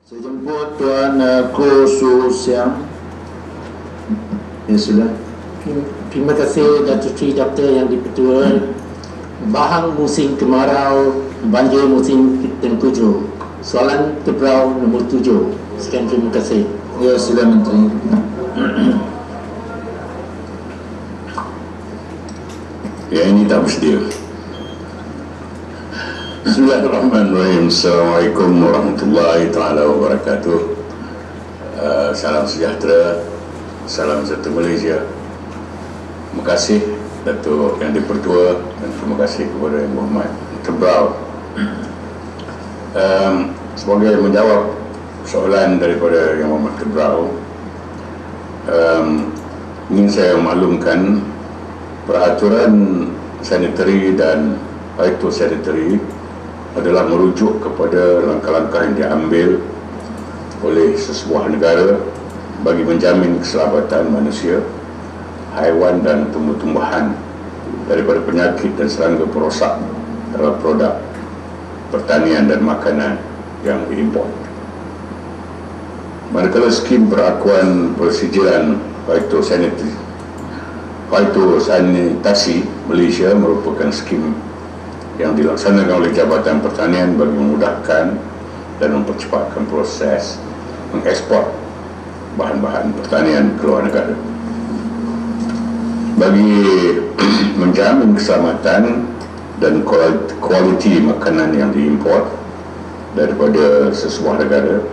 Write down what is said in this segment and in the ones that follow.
Saya jemput Tuan Ko Siang. Ya, sila. Terima kasih Datuk Seri Doktor Yang di-Pertua. Bahang musim kemarau, banjir musim tengkujuh. Soalan tebrau nombor 7. Sekian, terima kasih. Ya, sila Menteri. Ya, ini tak mesti. Bismillahirrahmanirrahim. Assalamualaikum warahmatullahi ta'ala wabarakatuh. Salam sejahtera, salam satu Malaysia. Terima kasih Datuk Yang di-Pertua dan terima kasih kepada Yang Berhormat Tebrau. Sebagai menjawab soalan daripada Yang Berhormat Tebrau, ingin saya maklumkan peraturan sanitari dan phytosanitary adalah merujuk kepada langkah-langkah yang diambil oleh sesebuah negara bagi menjamin keselamatan manusia, haiwan dan tumbuh-tumbuhan daripada penyakit dan serangga perosak terhadap produk pertanian dan makanan yang diimport. Manakala skim perakuan persijilan phytosanitasi Malaysia merupakan skim yang dilaksanakan oleh Jabatan Pertanian bagi memudahkan dan mempercepatkan proses mengekspor bahan-bahan pertanian ke luar negara. Bagi menjamin keselamatan dan kualiti makanan yang diimport daripada sesebuah negara,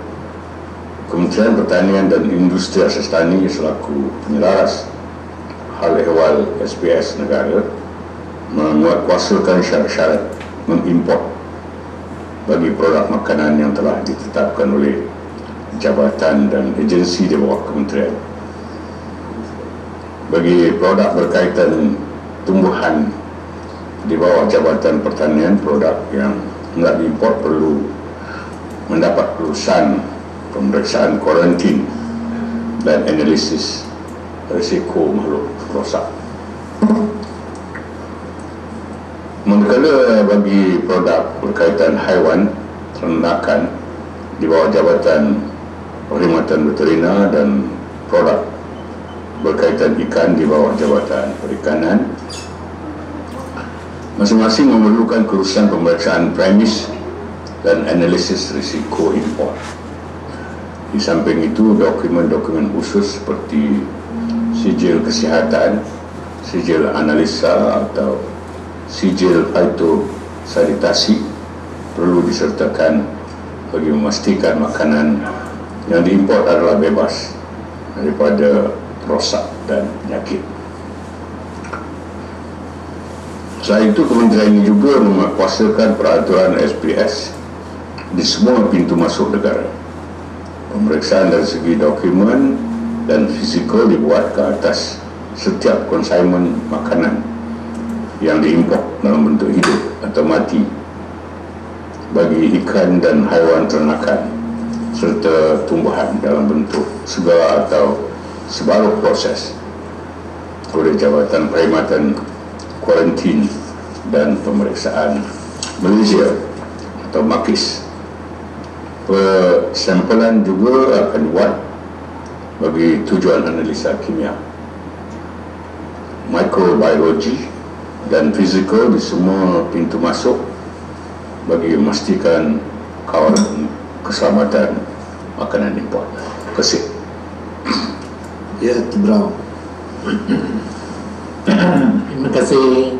Kementerian Pertanian dan Industri Asas Tani selaku penyelaras hal ehwal SPS negara menguatkuasakan syarat-syarat mengimport bagi produk makanan yang telah ditetapkan oleh jabatan dan agensi di bawah kementerian. Bagi produk berkaitan tumbuhan di bawah Jabatan Pertanian, produk yang hendak diimport perlu mendapat kelulusan pemeriksaan kuarantin dan analisis risiko makhluk perosak. Manakala bagi produk berkaitan haiwan ternakan di bawah Jabatan Perkhidmatan Veterina dan produk berkaitan ikan di bawah Jabatan Perikanan, masing-masing memerlukan kelulusan pemeriksaan premis dan analisis risiko import. Di samping itu, dokumen-dokumen khusus seperti sijil kesihatan, sijil analisa atau sijil phytosanitasi perlu disertakan bagi memastikan makanan yang diimport adalah bebas daripada rosak dan penyakit. Selain itu, kementerian ini juga menguatkuasakan peraturan SPS di semua pintu masuk negara. Pemeriksaan dari segi dokumen dan fizikal dibuat ke atas setiap konsignmen makanan yang diimport dalam bentuk hidup atau mati bagi ikan dan haiwan ternakan serta tumbuhan dalam bentuk segar atau sebaru proses oleh Jabatan Perkhidmatan Kuarantin dan Pemeriksaan Malaysia atau MAKIS. Persampulan juga akan dibuat bagi tujuan analisa kimia, mikrobiologi dan fizikal di semua pintu masuk bagi memastikan kawalan keselamatan makanan import. Terima kasih. Ya, Tebrau. Terima kasih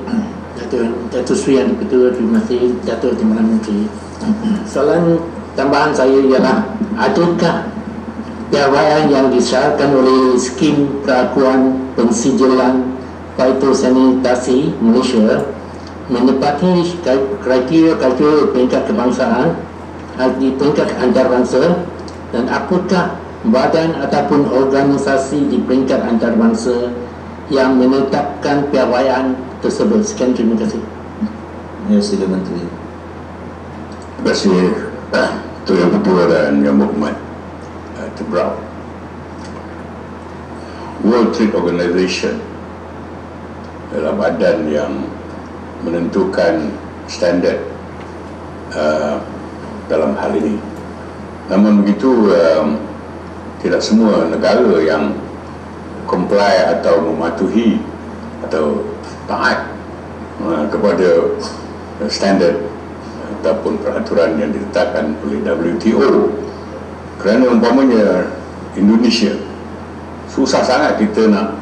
Datuk Seri Yang di-Pertua. Terima kasih Datuk Timbalan Menteri. Soalan tambahan saya ialah, adakah piawaian yang disyaratkan oleh skim perakuan pensijilan phytosanitasi Malaysia menepati kriteria peringkat kebangsaan di peringkat antarabangsa, dan apakah badan ataupun organisasi di peringkat antarabangsa yang menetapkan piawaian tersebut? Sekian, terima kasih. Ya, sila Menteri. Terima kasih Tuan Yang Pertua dan Yang Berhormat Tebrau. World Trade Organization adalah badan yang menentukan standard dalam hal ini. Namun begitu, tidak semua negara yang comply atau mematuhi atau taat kepada standard ataupun peraturan yang ditetapkan oleh WTO. Kerana umpamanya Indonesia, susah sangat kita nak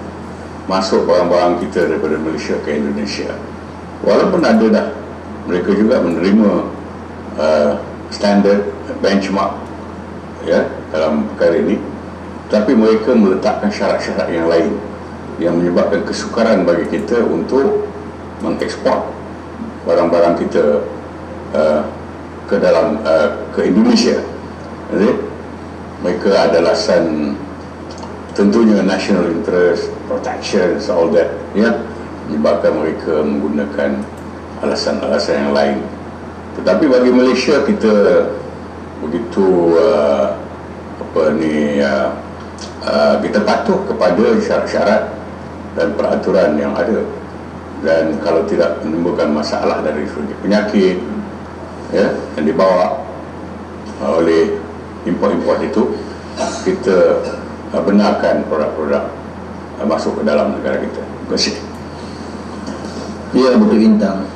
masuk barang-barang kita daripada Malaysia ke Indonesia. Walaupun ada dah, mereka juga menerima standard benchmark ya dalam perkara ini, tapi mereka meletakkan syarat-syarat yang lain yang menyebabkan kesukaran bagi kita untuk mengekspor barang-barang kita ke dalam ke Indonesia. Jadi mereka ada alasan, tentunya national interest, protection, all that, ya, menyebabkan mereka menggunakan alasan-alasan yang lain. Tetapi bagi Malaysia, kita begitu kita patuh kepada syarat-syarat dan peraturan yang ada, dan kalau tidak menimbulkan masalah dari segi penyakit ya yang dibawa oleh import-import itu, kita benarkan produk-produk masuk ke dalam negara kita. Terima kasih. Ya, Bukit Bintang.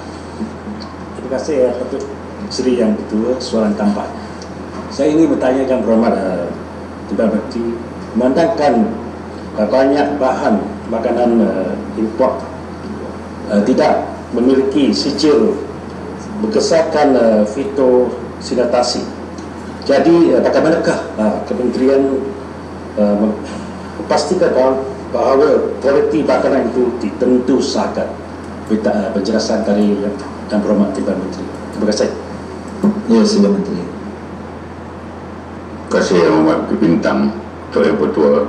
Terima kasih Datuk Seri Yang Ketua Soalan Tampak. Saya ingin bertanyakan Berhormat Timbalan Menteri, memandangkan banyak bahan makanan import tidak memiliki sijil berkesakan fitosanitasi. Jadi bagaimanakah Kementerian memastikan bahawa kualiti makanan itu ditentusakan? Penjelasan dari Yang Berhormat Timbalan Menteri. Terima kasih. Ya, sila Menteri. Terima kasih Yang Berhormat Bintang, Ketua Yang Bertuah.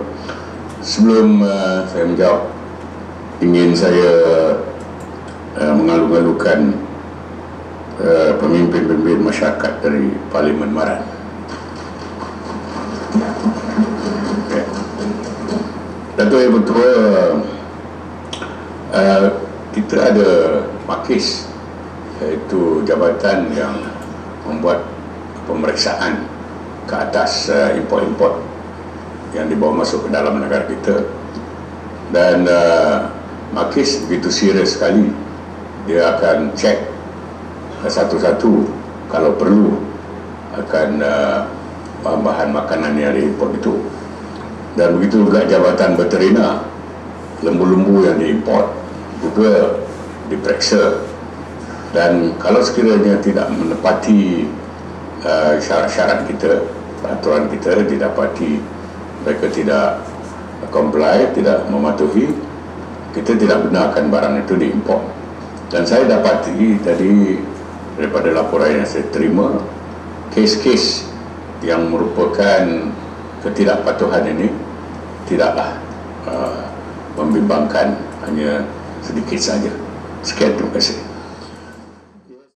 Sebelum saya menjawab, ingin saya mengalu-alukan pemimpin-pemimpin masyarakat dari Parlimen Maran. Okay. Datuk Yang Bertuah, kita ada MAKIS, iaitu jabatan yang membuat pemeriksaan ke atas import-import yang dibawa masuk ke dalam negara kita. Dan MAKIS begitu serius sekali, dia akan cek satu-satu, kalau perlu akan bahan-bahan makanan yang diimport itu. Dan begitu juga jabatan veterina, lembu-lembu yang diimport juga diperiksa, dan kalau sekiranya tidak menepati syarat-syarat kita, peraturan kita didapati mereka tidak comply, tidak mematuhi, kita tidak benarkan barang itu diimport. Dan saya dapati tadi daripada laporan yang saya terima, kes-kes yang merupakan ketidakpatuhan ini tidaklah membimbangkan, hanya sedikit saja. Sekian, terima kasih.